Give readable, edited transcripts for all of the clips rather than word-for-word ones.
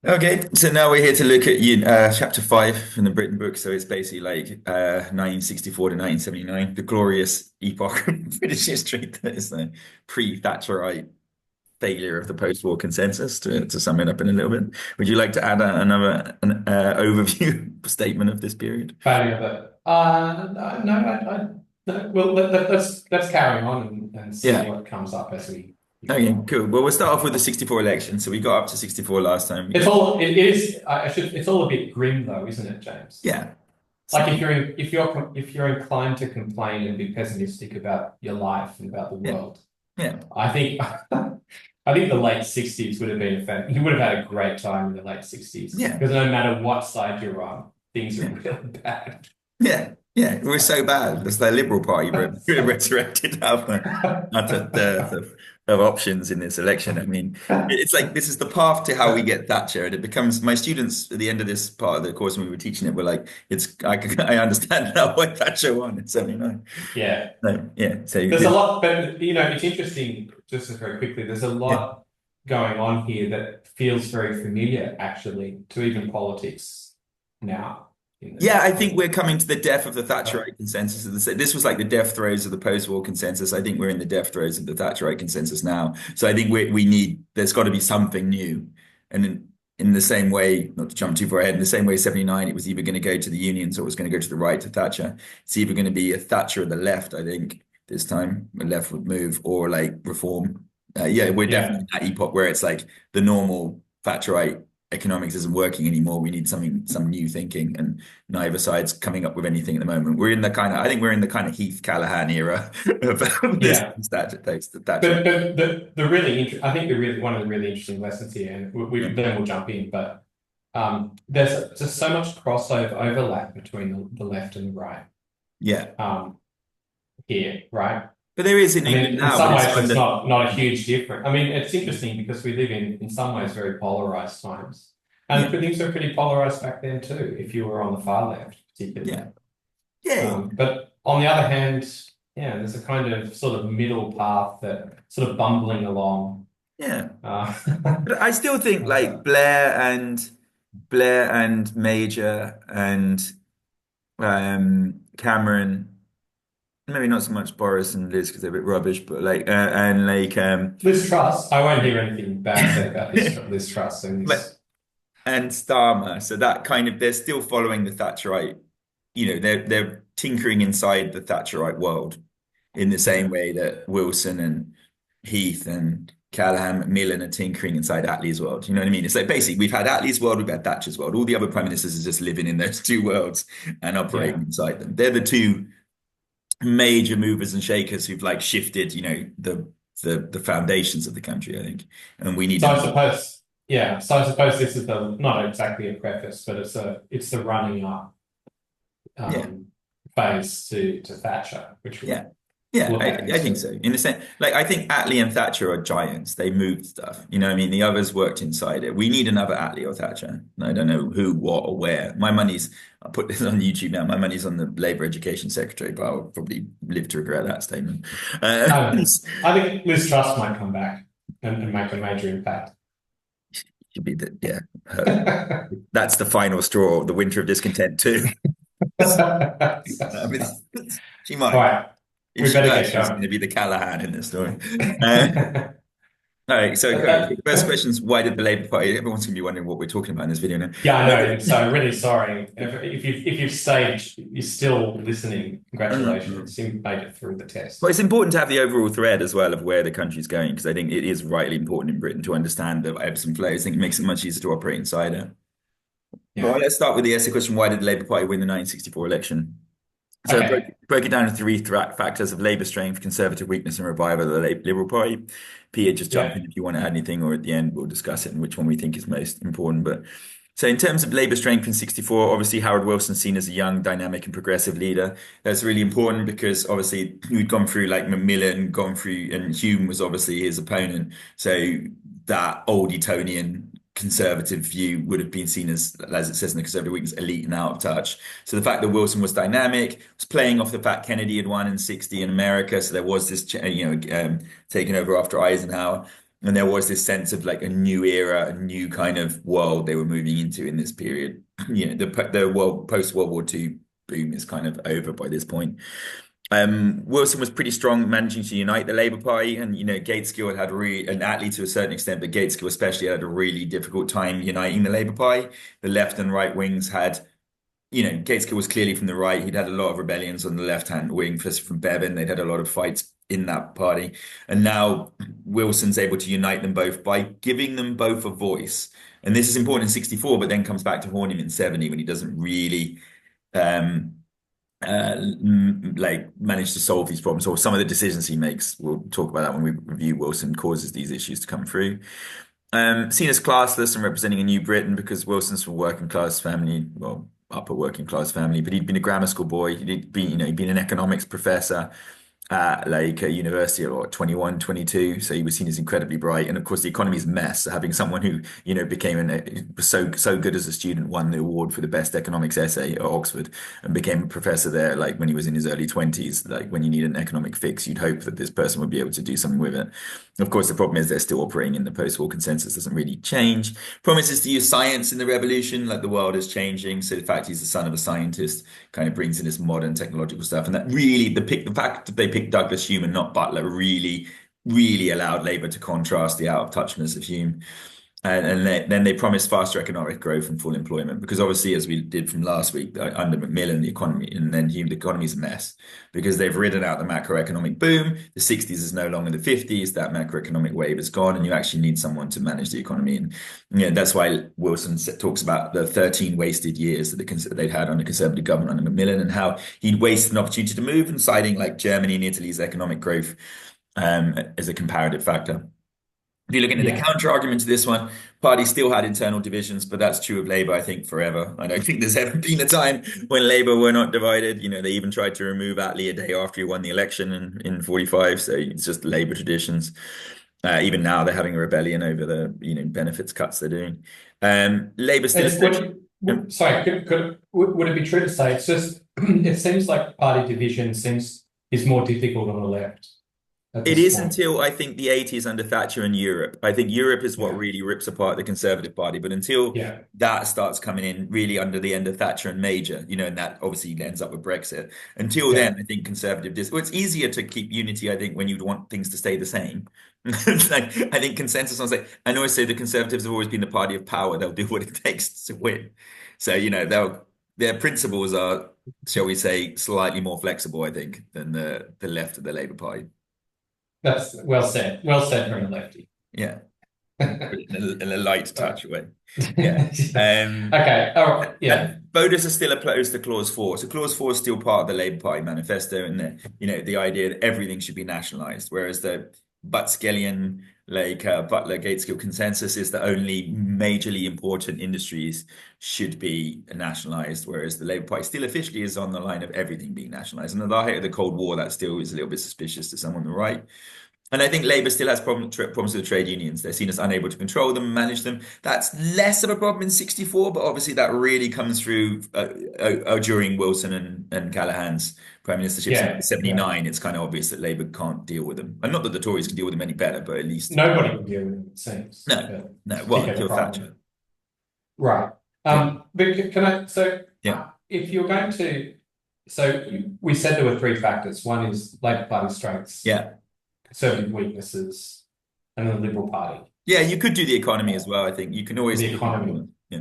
Okay, so now we're here to look at chapter 5 from the Britain book. So it's basically like 1964 to 1979, the glorious epoch of British history that is the pre-Thatcherite failure of the post-war consensus, to sum it up in a little bit. Would you like to add another overview statement of this period? Failure of it. No, no. Well, let's carry on and see Yeah. what comes up as we go Okay, on. cool. Well, we'll start off with the 64 election. So we got up to 64 last time. We It's got, all it is. I should. It's all a bit grim, though, isn't it, James? yeah. Like if you're inclined to complain and be pessimistic about your life and about the Yeah. world, Yeah. I think I think the late '60s would have been a fan. You would have had a great time in the late '60s Yeah. because no matter what side you're on, things are Yeah. really bad. Yeah, yeah, it was so bad. It's the Liberal Party resurrected after dearth of options in this election. I mean, it's like this is the path to how we get Thatcher, and it becomes my students at the end of this part of the course when we were teaching it were like, I understand now why Thatcher won in '79. Yeah. So, yeah, so There's a this, lot, but it's interesting, just very quickly, there's a yeah. lot going on here that feels very familiar, actually, to even politics now. In Yeah, I think the we're coming to the death of the uh, Thatcherite consensus. This was like the death throes of the post-war consensus. I think we're in the death throes of the Thatcherite consensus now. So I think we need, there's got to be something new. And in the same way, not to jump too far ahead, in the same way, 79, it was either going to go to the Unions or it was going to go to the right to Thatcher. It's either going to be a Thatcher of the left, I think, this time, the left would move, or like reform. Yeah, we're yeah. definitely in that epoch where it's like the normal Thatcherite economics isn't working anymore. We need some new thinking, and neither side's coming up with anything at the moment. I think we're in the kind of Heath Callahan era of this Yeah. Thatcher. The really I think one of the really interesting lessons here, and Yeah, then we'll jump in, but there's just so much crossover overlap between the left and the right yeah. um, here, right? But there is in I mean, England in now, but some it's ways, it's under not a huge difference. I mean, it's interesting because we live in some ways very polarized times, yeah, and things were pretty polarized back then too. If you were on the far left, particularly, yeah, yeah, but on the other hand, yeah, there's a kind of sort of middle path that sort of bumbling along. yeah. Uh, But I still think like Blair and Major and Cameron. Maybe not so much Boris and Liz because they're a bit rubbish, but like and like Liz Truss, I won't hear anything bad said about Liz Truss and like this. and Starmer. So that kind of they're still following the Thatcherite, they're tinkering inside the Thatcherite world in the same Yeah, way that Wilson and Heath and Callaghan, Macmillan are tinkering inside Attlee's world. You know what I mean? It's like basically we've had Attlee's world, we've had Thatcher's world. All the other prime ministers are just living in those two worlds and operating yeah. inside them. They're the two major movers and shakers who've like shifted, the foundations of the country, I think. And we need So I another. suppose, yeah. So I suppose this is the not exactly a preface, but it's the running up Yeah. um, phase to Thatcher, which we'll Yeah. Yeah, look at I next think week. so. In a sense, like I think Attlee and Thatcher are giants. They moved stuff. You know what I mean? The others worked inside it. We need another Attlee or Thatcher. I don't know who, what, or where. I'll put this on YouTube now. My money's on the Labour Education Secretary, but I'll probably live to regret that statement. I I think Liz Truss might come back and make a major impact. Should be the, yeah. That's the final straw, the winter of discontent too. I mean, she All might. right, If we she better does, get she's going going. to be the Callahan in this story. Uh, All right, so the first question is why did the Labour Party? Everyone's going to be wondering what we're talking about in this video now. Yeah, I know. And so I'm really sorry. If you've stayed, you're still listening. Congratulations. You made it through the Well, test. it's important to have the overall thread as well of where the country's going, because I think it is vitally important in Britain to understand the ebbs and flows. I think it makes it much easier to operate inside it. Well, Yeah. let's start with the essay question. Why did the Labour Party win the 1964 election? So I Okay. broke it down into three factors of Labour strength, conservative weakness, and revival of the Liberal Party. Pia, just jump Yeah. in if you want to add anything, or at the end we'll discuss it and which one we think is most important. But so in terms of Labour strength in 64, obviously Harold Wilson's seen as a young, dynamic, and progressive leader. That's really important because obviously we'd gone through like Macmillan, gone through, and Hume was obviously his opponent. So that old Etonian conservative view would have been seen as it says in the Conservative Week, as elite and out of touch. So the fact that Wilson was dynamic, was playing off the fact Kennedy had won in '60 in America, so there was this, taking over after Eisenhower. And there was this sense of like a new era, a new kind of world they were moving into in this period. The world post-World War II boom is kind of over by this point. Wilson was pretty strong, managing to unite the Labour Party, and Gateskill had really, and Attlee to a certain extent, but Gateskill especially had a really difficult time uniting the Labour Party. The left and right wings had, Gateskill was clearly from the right. He'd had a lot of rebellions on the left-hand wing, first from Bevan. They'd had a lot of fights in that party, and now Wilson's able to unite them both by giving them both a voice. And this is important in '64, but then comes back to haunt him in '70 when he doesn't really. Um, like manage to solve these problems or some of the decisions he makes. We'll talk about that when we review Wilson causes these issues to come through. Seen as classless and representing a new Britain because Wilson's from a working class family, well, upper working class family, but he'd been a grammar school boy. He'd been, he'd been an economics professor at like a university at what, 21, 22. So he was seen as incredibly bright. And of course, the economy's a mess. So having someone who, became was so good as a student, won the award for the best economics essay at Oxford and became a professor there, like when he was in his early 20s, like when you need an economic fix, you'd hope that this person would be able to do something with it. Of course, the problem is they're still operating in the post-war consensus doesn't really change. Promises to use science in the revolution, like the world is changing. So the fact he's the son of a scientist kind of brings in this modern technological stuff. And that really, the fact that they picked Douglas Hume and not Butler really allowed Labour to contrast the out of touchness of Hume. And then they promised faster economic growth and full employment because obviously, as we did from last week, under Macmillan, the economy and then Hume, the economy is a mess because they've ridden out the macroeconomic boom. The '60s is no longer the '50s. That macroeconomic wave is gone, and you actually need someone to manage the economy. And that's why Wilson talks about the 13 wasted years that they'd had under Conservative government under Macmillan and how he'd wasted an opportunity to move and citing like Germany and Italy's economic growth as a comparative factor. If you're looking at the Yeah. counter argument to this one, party still had internal divisions, but that's true of Labour, I think, forever. I don't think there's ever been a time when Labour were not divided. They even tried to remove Attlee a day after he won the election in '45. So it's just Labour traditions. Even now, they're having a rebellion over the benefits cuts they're doing. Labour still It's essentially. sorry, would it be true to say it's just it seems like party division is more difficult on the left at It this is point? until I think the '80s under Thatcher and Europe. I think Europe is what Yeah, really rips apart the Conservative Party. But until yeah, that starts coming in really under the end of Thatcher and Major, and that obviously ends up with Brexit. Until then, yeah, I think well, it's easier to keep unity, I think, when you want things to stay the same. It's like, I think consensus on say, and also the Conservatives have always been the party of power. They'll do what it takes to win. So, their principles are, shall we say, slightly more flexible, I think, than the left of the Labour Party. that's well said. Well said from a lefty. Yeah. In a light Right. touch way. Yeah. Okay. All right. Yeah. And voters are still opposed to Clause 4. So Clause 4 is still part of the Labour Party manifesto and the idea that everything should be nationalised, whereas the Butskelian, like Butler Gateskill consensus is that only majorly important industries should be nationalised, whereas the Labour Party still officially is on the line of everything being nationalised. And at the height of the Cold War, that still is a little bit suspicious to some on the right. And I think Labour still has problems with trade unions. They're seen as unable to control them, manage them. That's less of a problem in '64, but obviously that really comes through during Wilson and Callaghan's prime ministerships in Yeah. Yeah. '79. It's kind of obvious that Labour can't deal with them. And not that the Tories can deal with them any better, but at least Nobody can deal with it, it seems. no, But no. it's a Well, big of a until problem. Thatcher. Right. Yeah, But can I, so yeah, if you're going to, so we said there were three factors. One is Labor Party strengths, yeah. Conservative weaknesses, and the Liberal Party. Yeah, you could do the economy as well. I think you can always The look at economy. it. Yeah,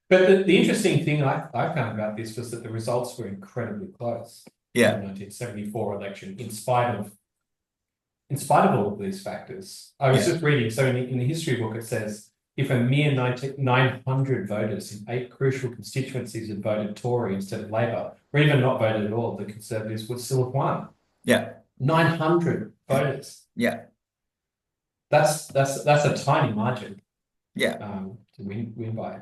But the interesting thing I found about this was that the results were incredibly close in the yeah, 1974 election, in spite of all of these factors. I was yeah, just reading, so in the history book it says if a mere 900 voters in 8 crucial constituencies had voted Tory instead of Labor, or even not voted at all, the Conservatives would still have won. yeah, 900 voters. yeah, That's a tiny margin yeah. to win by.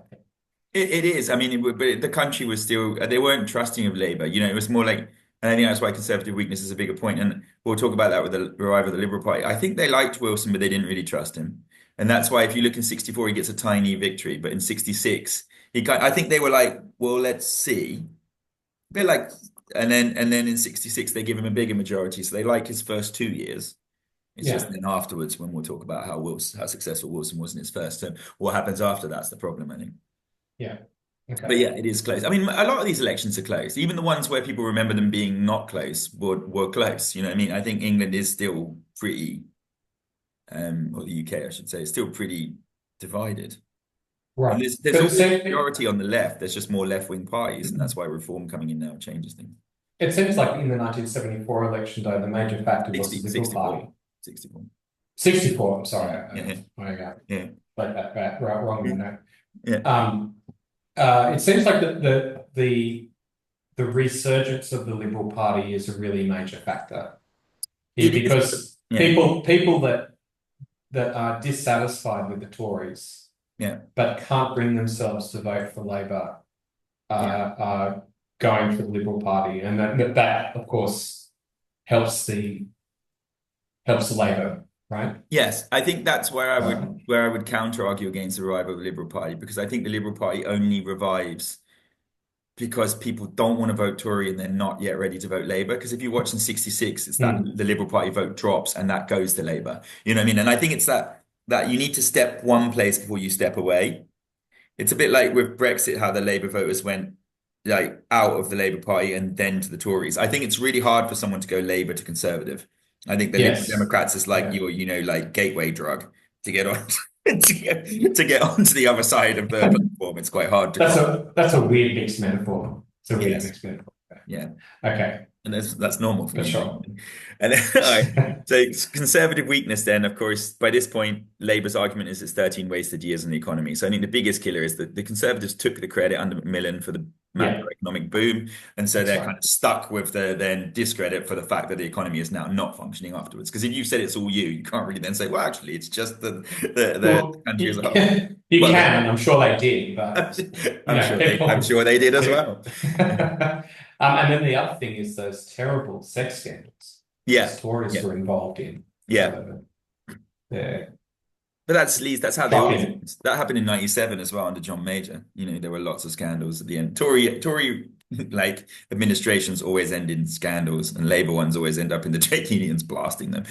It is. I mean, but the country was still, they weren't trusting of Labour. It was more like, and I think that's why conservative weakness is a bigger point. And we'll talk about that with the revival of the Liberal Party. I think they liked Wilson, but they didn't really trust him. And that's why if you look in '64, he gets a tiny victory. But in '66, I think they were like, well, let's see. They're like, and then in '66, they give him a bigger majority. So they like his first 2 years. It's just Yeah. then afterwards when we'll talk about how successful Wilson was in his first term. What happens after that's the problem, I think. Yeah. But Okay. yeah, it is close. I mean, a lot of these elections are close. Even the ones where people remember them being not close were close. You know what I mean? I think England is still pretty, or the UK, I should say, is still pretty divided. And Right. there's But always a majority on the left. There's just more left-wing parties, and that's why reform coming in now changes things. it seems like in the 1974 election, though, the major factor was 60, the Liberal 64, Party. 64. 64, I'm Yeah, sorry, yeah, I got yeah, like that right, wrong yeah, there. yeah. It seems like the resurgence of the Liberal Party is a really major factor here It is. because Yeah, people that are dissatisfied with the Tories yeah, but can't bring themselves to vote for Labor yeah. are going for the Liberal Party, and that of course helps the Labor, right? Yes, I think that's Uh, where I would counter argue against the revival of the Liberal Party because I think the Liberal Party only revives because people don't want to vote Tory and they're not yet ready to vote Labour. Because if you watch in '66, it's that hmm, the Liberal Party vote drops and that goes to Labour. You know what I mean? And I think it's that you need to step one place before you step away. It's a bit like with Brexit, how the Labour voters went like out of the Labour Party and then to the Tories. I think it's really hard for someone to go Labour to Conservative. I think the Liberal yes, Democrats is like yeah. your, like gateway drug to get on to get onto the other side of the platform. It's quite hard to cross. That's a weird mixed metaphor. It's a weird Yes. mixed metaphor. Yeah. Okay, And that's normal for for me, sure. basically. And then, all right. So it's conservative weakness then, of course, by this point, Labour's argument is it's 13 wasted years in the economy. So I think the biggest killer is that the Conservatives took the credit under Macmillan for the Yeah, macroeconomic boom. And so that's they're right. kind of stuck with the then discredit for the fact that the economy is now not functioning afterwards. Because if you said it's all you can't really then say, well, actually, it's just the Well, country as you, a whole. you Well, can, and I'm sure they did, but I'm people. sure they did as people well. and then the other thing is those terrible sex scandals Yeah. those Tories Yeah. were involved in. Yeah. They're But that's how they always shocking. that happened in '97 as well under John Major. You know, there were lots of scandals at the end. Tory like administrations always end in scandals, and Labour ones always end up in the trade unions blasting them.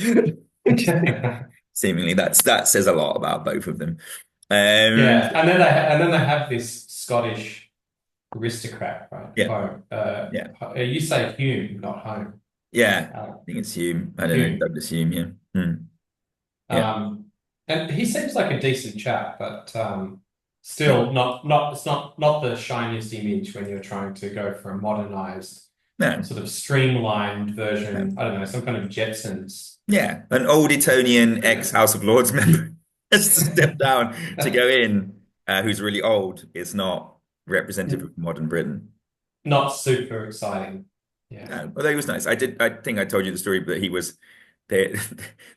Seemingly, that says a lot about both of them. Um, Yeah, and then they have this Scottish aristocrat, right? yeah, Home. yeah, You say Hume, not Home. yeah. Uh, I think it's Hume. I don't know, Hume. Douglas Hume. Yeah, yeah, Um, and he seems like a decent chap, but yeah. still it's not the shiniest image when you're trying to go for a modernized, No, sort of streamlined no. version. I don't know, some kind of Jetsons. Yeah, an old Etonian ex-House of Lords member has to step down to go in, who's really old. It's not representative of modern Britain. Not super exciting. Yeah, No, although he was nice. I think I told you the story, but they,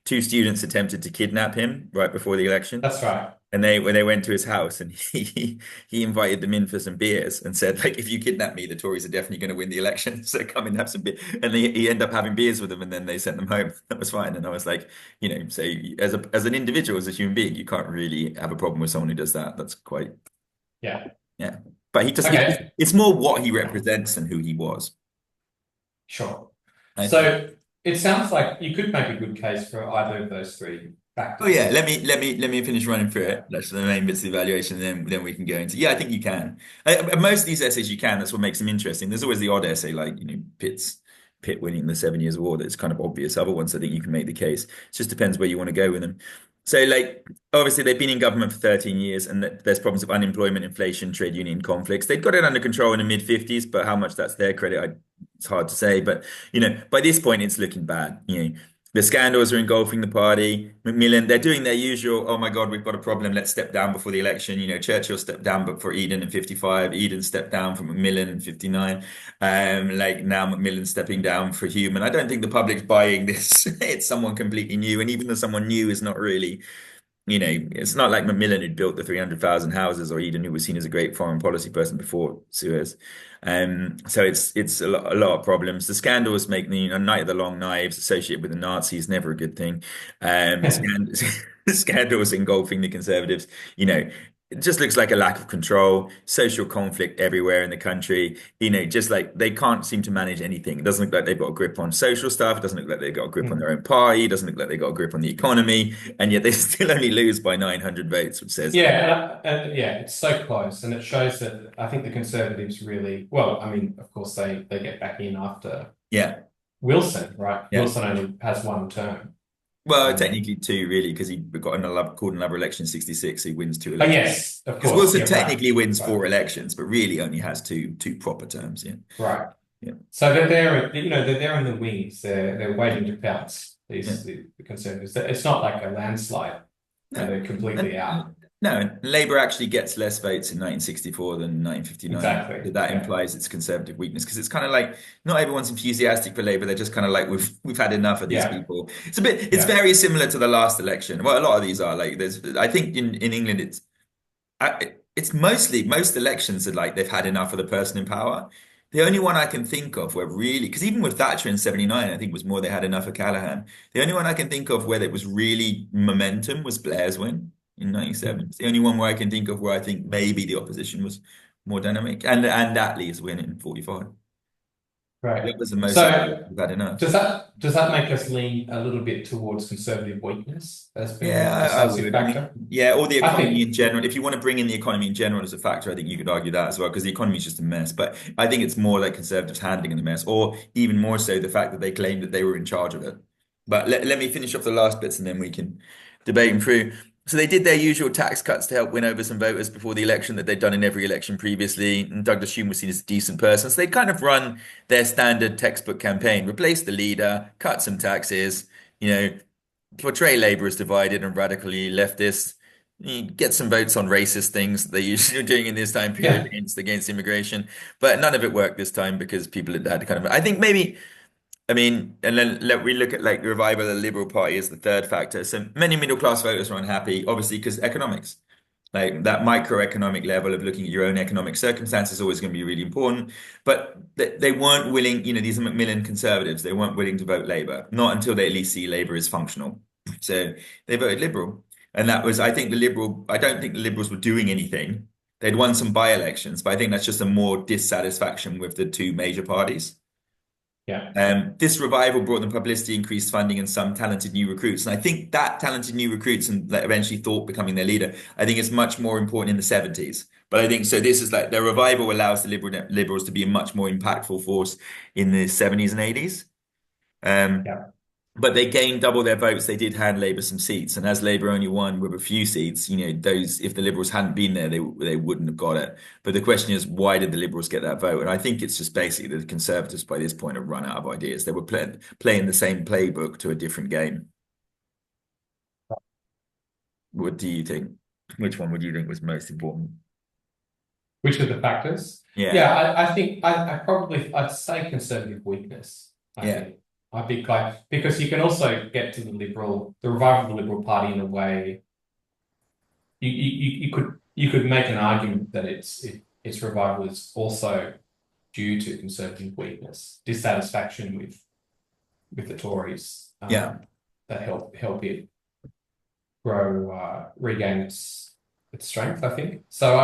two students attempted to kidnap him right before the election. that's right. And when they went to his house and he invited them in for some beers and said, like, if you kidnap me, the Tories are definitely going to win the election. So come and have some beer. And he ended up having beers with them and then they sent them home. That was fine. And I was like, so as an individual, as a human being, you can't really have a problem with someone who does that. That's quite, Yeah. yeah. But Okay. it's more what he represents than who he was. Sure. I think. So it sounds like you could make a good case for either of those three Oh yeah, factors. let me finish running through Yeah. it. That's the main bits of the evaluation, and then we can go into. Yeah, I think you can. Most of these essays you can. That's what makes them interesting. There's always the odd essay like Pitt winning the 7 Years' War. That's kind of obvious. Other ones, I think you can make the case. It just depends where you want to go with them. So like obviously they've been in government for 13 years, and there's problems of unemployment, inflation, trade union conflicts. They've got it under control in the mid 50s, but how much that's their credit, it's hard to say. But by this point, it's looking bad. The scandals are engulfing the party. Macmillan, they're doing their usual, oh my God, we've got a problem. Let's step down before the election. Churchill stepped down but for Eden in 55. Eden stepped down for Macmillan in 59. Like now Macmillan stepping down for Hume. And I don't think the public's buying this. It's someone completely new. And even though someone new is not really it's not like Macmillan who'd built the 300,000 houses or Eden who was seen as a great foreign policy person before Suez. So it's a lot of problems. The scandals make Night of the Long Knives associated with the Nazis, never a good thing. Scandals engulfing the Conservatives. You know, it just looks like a lack of control, social conflict everywhere in the country. Just like they can't seem to manage anything. It doesn't look like they've got a grip on social stuff. It doesn't look like they've got a grip on Mm. their own party. It doesn't look like they've got a grip on the economy. And yet they still only lose by 900 votes, which says, Yeah, and yeah, it's so close, and it shows that I think the Conservatives really well. I mean, of course, they get back in after yeah, Wilson, right? yeah. Wilson only has one term. Well, Um, technically two, really, because he got called another election in 66. He wins two oh elections. yes, of Because course, Wilson yeah, right, technically wins right, four elections, but really only has two proper terms. Yeah. right. Yeah. So they're there, they're there in the wings. They're waiting to pounce. Yeah. The Conservatives. It's not like a landslide where No. they're completely out. No, Labour actually gets less votes in 1964 than 1959. Exactly. So that Yeah. implies its conservative weakness because it's kind of like not everyone's enthusiastic for Labour. They're just kind of like we've had enough of these Yeah. people. It's Yeah. very similar to the last election. Well, a lot of these are like I think in England it's mostly most elections are like they've had enough of the person in power. The only one I can think of where really, because even with Thatcher in 79, I think it was more they had enough of Callaghan. The only one I can think of where it was really momentum was Blair's win in 97. Mm. It's the only one where I can think of where I think maybe the opposition was more dynamic. And Attlee's win in 45. Right. That was the most like So we've had enough. does that make us lean a little bit towards conservative weakness as being a Yeah, I decisive would. I mean, factor? yeah, or the I economy think, in general. If you want to bring in the economy in general as a factor, I think you could argue that as well, because the economy is just a mess. But I think it's more like conservatives handling the mess, or even more so the fact that they claim that they were in charge of it. But let me finish off the last bits and then we can debate them through. So they did their usual tax cuts to help win over some voters before the election that they'd done in every election previously. And Douglas Hume was seen as a decent person. So they kind of run their standard textbook campaign, replace the leader, cut some taxes, you know, portray Labour as divided and radically leftist. You get some votes on racist things they usually are doing in this time period yeah, against immigration, but none of it worked this time because people had kind of. I think maybe. I mean, and then let we look at like the revival of the Liberal Party as the third factor. So many middle class voters are unhappy, obviously, because economics. Like that microeconomic level of looking at your own economic circumstances is always going to be really important. But they weren't willing, these are Macmillan conservatives, they weren't willing to vote Labour, not until they at least see Labour as functional. So they voted Liberal. And that was, I don't think the Liberals were doing anything. They'd won some by-elections, but I think that's just a more dissatisfaction with the two major parties. yeah, This revival brought them publicity, increased funding, and some talented new recruits. And I think that talented new recruits and that eventually thought becoming their leader, I think is much more important in the 70s. But I think so. This is like their revival allows the liberals to be a much more impactful force in the 70s and 80s. Um, yeah. but they gained double their votes. They did hand Labour some seats, and as Labour only won with a few seats, those if the Liberals hadn't been there, they wouldn't have got it. But the question is, why did the Liberals get that vote? And I think it's just basically that the Conservatives by this point have run out of ideas. They were playing the same playbook to a different game. What do you think? Which one would you think was most important? Which are the factors? Yeah, Yeah, I think I'd say conservative weakness. I yeah, think I'd be like because you can also get to the revival of the Liberal Party in a way you could make an argument that its revival is also due to conservative weakness, dissatisfaction with the Tories yeah. that help it grow regain its strength. I think so.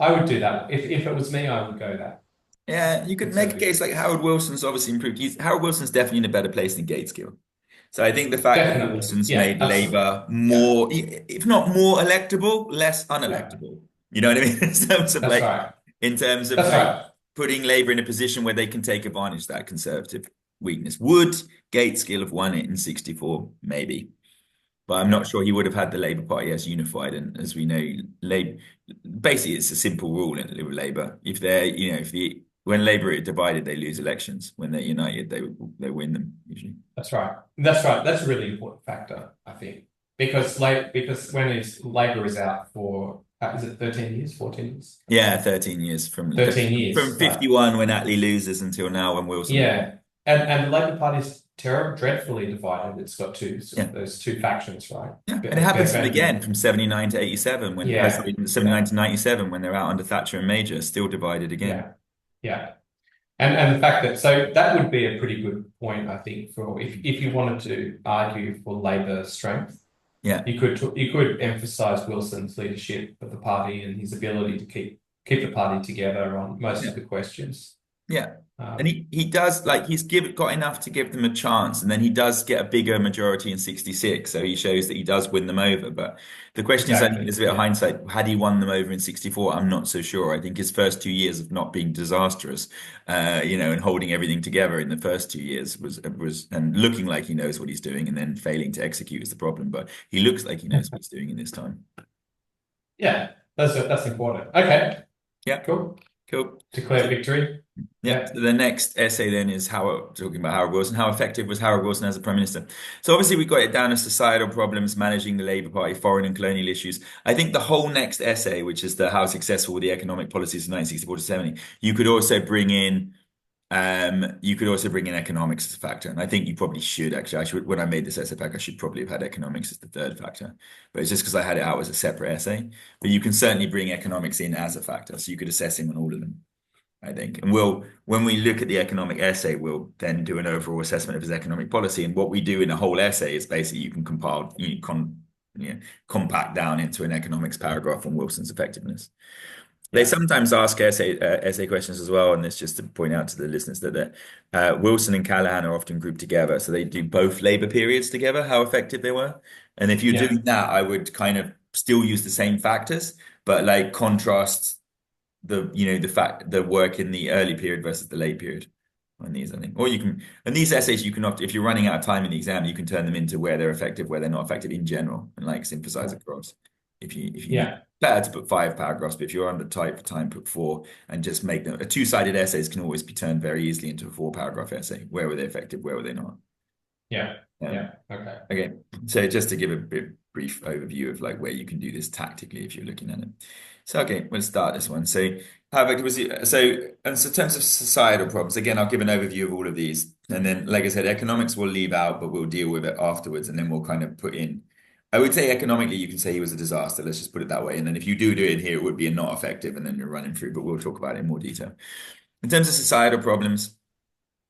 I would do that if it was me. I would go that Yeah, you could make a conservative. case like Howard Wilson's obviously improved. Howard Wilson's definitely in a better place than Gateskill. So I think the fact that Definitely, Wilson's yeah, made absolutely, Labour yeah. more, if not more electable, less Yeah, unelectable. You know what I mean? that's right. In terms of That's like right. putting Labour in a position where they can take advantage of that conservative weakness. Would Gateskill have won it in 64? Maybe. But I'm not Yeah, sure he would have had the Labour Party as unified. And as we know, Labour basically it's a simple rule in Labour. If they're, if the when Labour are divided, they lose elections. When they're united, they win them usually. that's right. That's right. That's a really important factor, I think, because when Labour is out for is it 13 years, 14 years? Yeah, 13 years 13 from years, right? 51 when Attlee loses until now when Wilson wins. Yeah, and the Labour Party's terrible, dreadfully divided. It's got Yeah. those two factions, right? Yeah. And it happens to them again Bentham. from 79 to 87 Yeah, sorry, 79 yeah, to 97 when they're out under Thatcher and Major, still divided again. yeah, yeah. And the fact that so that would be a pretty good point, I think, for if you wanted to argue for Labour strength. Yeah. You could emphasize Wilson's leadership of the party and his ability to keep the party together on most of Yeah. the questions. Yeah. And Um, he does like got enough to give them a chance, and then he does get a bigger majority in 66, so he shows that he does win them over. But the question is, I think exactly. there's a bit of Yeah. hindsight. Had he won them over in 64? I'm not so sure. I think his first 2 years of not being disastrous, and holding everything together in the first 2 years was and looking like he knows what he's doing, and then failing to execute is the problem. But he looks like he knows what he's doing in this time. Yeah. That's important. Okay. Yeah, Cool. cool. Declare victory. Yeah. Yeah. So the next essay then is talking about Howard Wilson. How effective was Howard Wilson as a prime minister? So obviously we got it down as societal problems, managing the Labour Party, foreign and colonial issues. I think the whole next essay, which is the how successful were the economic policies of 1964 to 70, you could also bring in economics as a factor. And I think you probably should actually. When I made this essay pack, I should probably have had economics as the third factor. But it's just because I had it out as a separate essay. But you can certainly bring economics in as a factor. So you could assess him on all of them. I think. And when we look at the economic essay, we'll then do an overall assessment of his economic policy. And what we do in a whole essay is basically you can compact down into an economics paragraph on Wilson's effectiveness. They Yeah. sometimes ask essay questions as well, and it's just to point out to the listeners that Wilson and Callahan are often grouped together, so they do both Labour periods together, how effective they were. And if you're Yeah. doing that, I would kind of still use the same factors, but like contrast the work in the early period versus the late period on these, I think. Or you can, and these essays you can opt, if you're running out of time in the exam, you can turn them into where they're effective, where they're not effective in general, and like synthesize Cool. across. If you need Yeah. better to put 5 paragraphs, but if you're under tight for time, put four and just make them a two-sided essays can always be turned very easily into a 4 paragraph essay. Where were they effective? Where were they not? Yeah. Um, Yeah. Okay. Okay, so just to give a brief overview of like where you can do this tactically if you're looking at it. So okay, we'll start this one. So how about was it, so in terms of societal problems, again, I'll give an overview of all of these, and then like I said, economics we'll leave out, but we'll deal with it afterwards, and then we'll kind of put in. I would say economically, you can say he was a disaster. Let's just put it that way. And then if you do it in here, it would be a not effective, and then you're running through. But we'll talk about it in more detail. In terms of societal problems.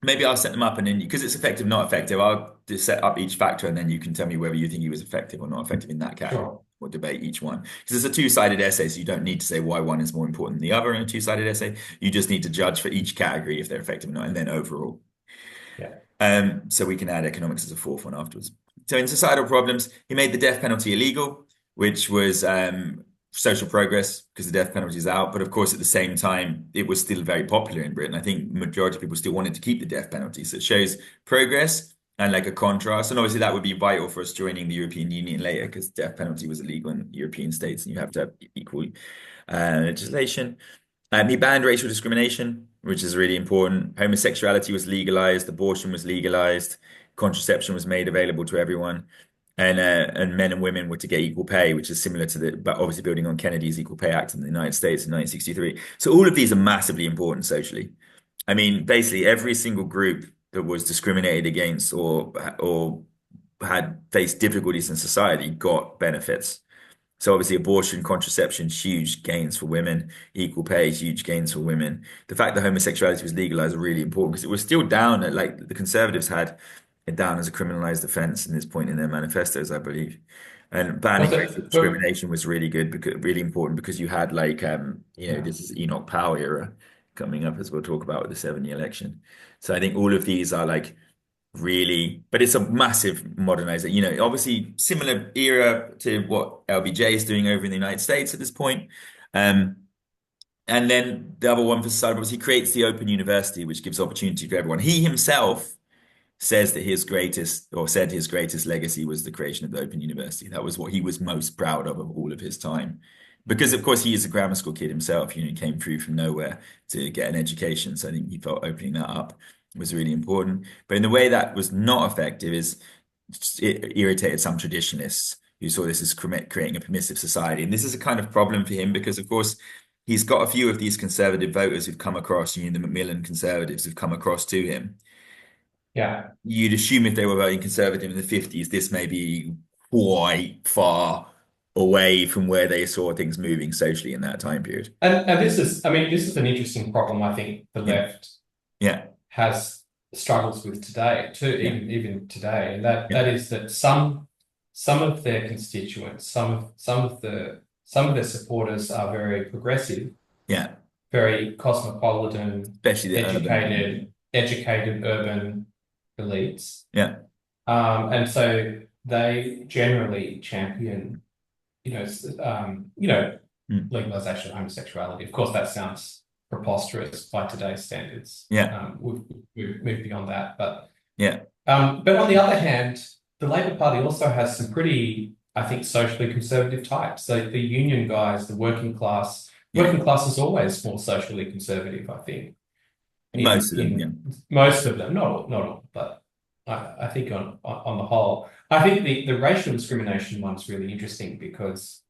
Maybe I'll set them up and then because it's effective, not effective, I'll just set up each factor and then you can tell me whether you think he was effective or not effective in that category Sure. or debate each one. Because it's a two-sided essay, so you don't need to say why one is more important than the other in a two-sided essay. You just need to judge for each category if they're effective or not, and then overall. Yeah. So we can add economics as a fourth one afterwards. So in societal problems, he made the death penalty illegal, which was social progress because the death penalty is out. But of course, at the same time, it was still very popular in Britain. I think the majority of people still wanted to keep the death penalty. So it shows progress and like a contrast. And obviously, that would be vital for us joining the European Union later because death penalty was illegal in European states and you have to have equal legislation. He banned racial discrimination, which is really important. Homosexuality was legalized, abortion was legalized, contraception was made available to everyone, and men and women were to get equal pay, which is similar to but obviously building on Kennedy's Equal Pay Act in the United States in 1963. So all of these are massively important socially. I mean, basically every single group that was discriminated against or had faced difficulties in society got benefits. So obviously abortion, contraception, huge gains for women, equal pay, huge gains for women. The fact that homosexuality was legalized is really important because it was still down at like the Conservatives had it down as a criminalized offense in this point in their manifestos, I believe. And banning Was racial it? But discrimination was really good because really important because you had like yeah. this is Enoch Powell era coming up as we'll talk about with the 7-year election. So I think all of these are like really, but it's a massive modernization. Obviously similar era to what LBJ is doing over in the United States at this point. Um, and then the other one for society was he creates the Open University, which gives opportunity for everyone. He himself says that said his greatest legacy was the creation of the Open University. That was what he was most proud of all of his time. Because of course he is a grammar school kid himself, he came through from nowhere to get an education. So I think he felt opening that up was really important. But in the way that was not effective is it irritated some traditionalists who saw this as creating a permissive society. And this is a kind of problem for him because of course he's got a few of these conservative voters who've come across, the Macmillan conservatives who've come across to him. Yeah. You'd assume if they were voting Conservative in the 50s, this may be quite far away from where they saw things moving socially in that time period. And I mean, this is an interesting problem I think the Yeah, left yeah, has struggles with today too, yeah, even today, and that yeah, that is that some some of their constituents, some of their supporters are very progressive, Yeah, very cosmopolitan, especially the urban. educated urban elites. Yeah. And so they generally champion, you know, Mm. legalization of homosexuality. Of course, that sounds preposterous by today's standards. Yeah. We've moved beyond that, Yeah. but on the other hand, the Labor Party also has some pretty, I think, socially conservative types. So the union guys, the Yeah. working class is always more socially conservative, I think. Most of them. Yeah. In most of them, not all, but I think on the whole, I think the racial discrimination one's really interesting because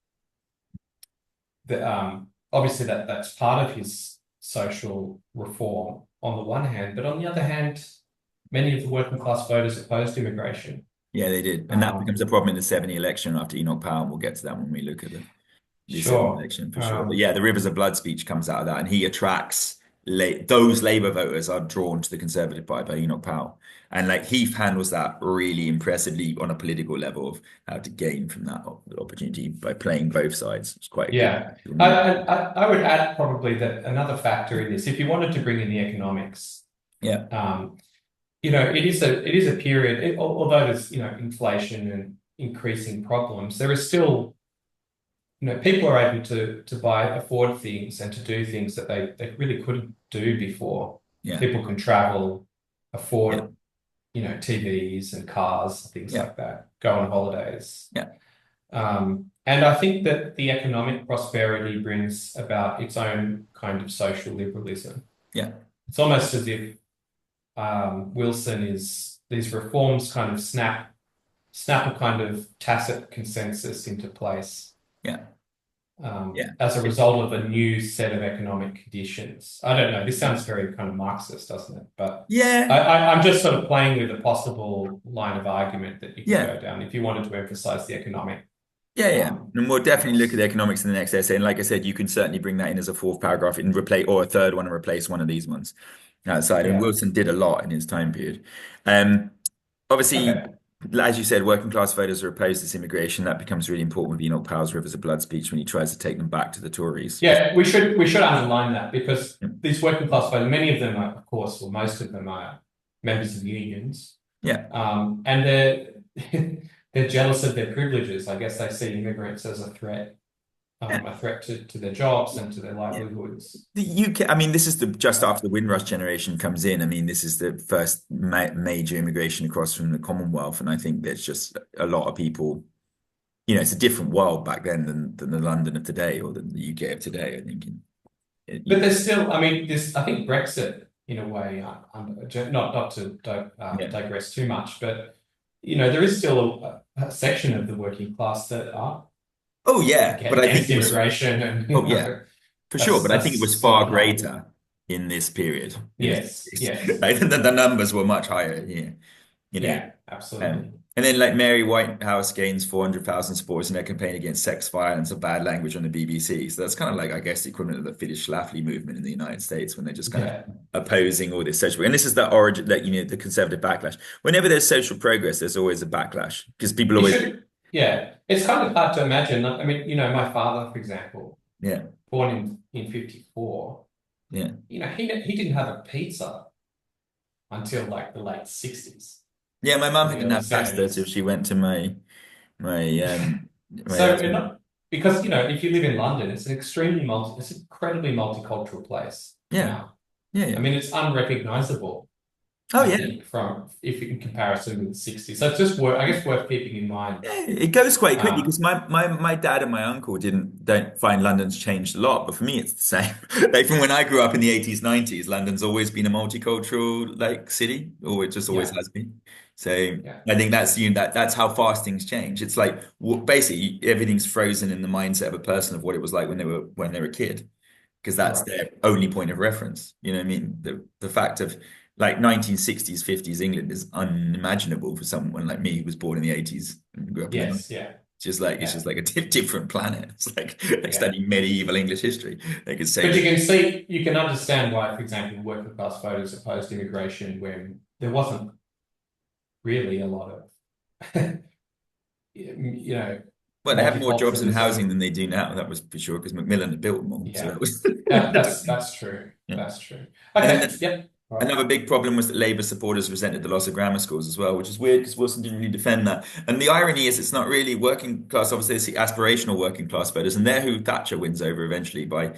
obviously that's part of his social reform on the one hand, but on the other hand, many of the working class voters opposed immigration. Yeah, they did. And that becomes Um, a problem in the 70 election after Enoch Powell. We'll get to that when we look at the 70 sure. election for sure. But yeah, the Rivers of Blood speech comes out of that, and he attracts those Labour voters are drawn to the Conservative Party by Enoch Powell. And like he handles that really impressively on a political level of how to gain from that opportunity by playing both sides. It's quite a good Yeah. move. I would add probably that another factor in this, if you wanted to bring in the economics, Yeah, it is a period, although there's, inflation and increasing problems, there is still, people are able to afford things and to do things that they really couldn't do before. yeah, People can travel, yeah, afford, TVs and cars, things yeah, like that, go on holidays. yeah, And I think that the economic prosperity brings about its own kind of social liberalism. yeah. It's almost as if Wilson is these reforms kind of snap a kind of tacit consensus into place Yeah. Yeah. as a result of a new set of economic conditions. I don't know. This Yeah. sounds very kind of Marxist, doesn't it? But Yeah. I'm just sort of playing with a possible line of argument that you could Yeah. go down if you wanted to emphasize the economic Yeah, yeah. And we'll definitely look at force. the economics in the next essay. And like I said, you can certainly bring that in as a fourth paragraph and replace or a third one and replace one of these ones outside. And Yeah. Wilson did a lot in his time period. Um, Obviously, Okay. as you said, working class voters are opposed to this immigration. That becomes really important with Enoch Powell's Rivers of Blood speech when he tries to take them back to the Tories. Yeah, we should underline that because these working class voters, many of them are, of course, or most of them are members of unions, Yeah. and they're they're jealous of their privileges. I guess they see immigrants as Yeah. a threat to their jobs and to their Yeah. livelihoods. The UK, I mean, this is the just after the Windrush generation comes in. I mean, this is the first major immigration across from the Commonwealth, and I think there's just a lot of people. It's a different world back then than the London of today or the UK of today. I think. But there's still, I mean, this. I think Brexit, in a way, not to Yeah. digress too much, but there is still a section of the working class that are Oh yeah, but I think against it was. immigration, and Oh yeah, for sure. But I think it that's was still far happening. greater in this period. Yes, yes, Like the numbers were much higher here. You know. yeah, absolutely. And then like Mary Whitehouse gains 400,000 supporters in her campaign against sex violence or bad language on the BBC. So that's kind of like, I guess, the equivalent of the Phyllis Schlafly movement in the United States when they're just kind of Yeah, opposing all this social. And this is the origin that, the conservative backlash. Whenever there's social progress, there's always a backlash because people you always, should. Yeah, it's kind of hard to imagine. Like, I mean, my father, for example, yeah, born in 54. yeah. He didn't have a pizza until like the late 60s Yeah, my mum or the hadn't early had pasta till 70s. she went to my So dad's it wedding. not because if you live in London, it's an incredibly multicultural place Yeah, now. yeah, I yeah. mean, it's unrecognizable, Oh I yeah. think, from if in comparison with the 60s. So it's just I guess worth keeping in mind. Yeah, it goes quite quickly because Um, my dad and my uncle don't find London's changed a lot, but for me it's the same. Like from when I grew up in the 80s, 90s, London's always been a multicultural like city, or it just always yeah, has been. So yeah, I think that's how fast things change. It's like basically everything's frozen in the mindset of a person of what it was like when they were a kid, because that's right. their only point of reference. You know what I mean? The fact of like 1960s, 50s England is unimaginable for someone like me who was born in the 80s and grew up in the 90s. Yes, yeah, It's just yeah, like a different planet. It's like yeah. studying medieval English history. They could But say, you can understand why, for example, working class voters opposed immigration when there wasn't really a lot of you know, Well, they had more jobs in housing multiculturalism. than they do now. That was for sure because Macmillan had built them all. So Yeah, that was that's true. yeah. That's true. And Okay. then Yep. All right. another big problem was that Labour supporters resented the loss of grammar schools as well, which is weird because Wilson didn't really defend that. And the irony is, it's not really working class. Obviously, it's the aspirational working class voters, and they're who Thatcher wins over eventually by reform.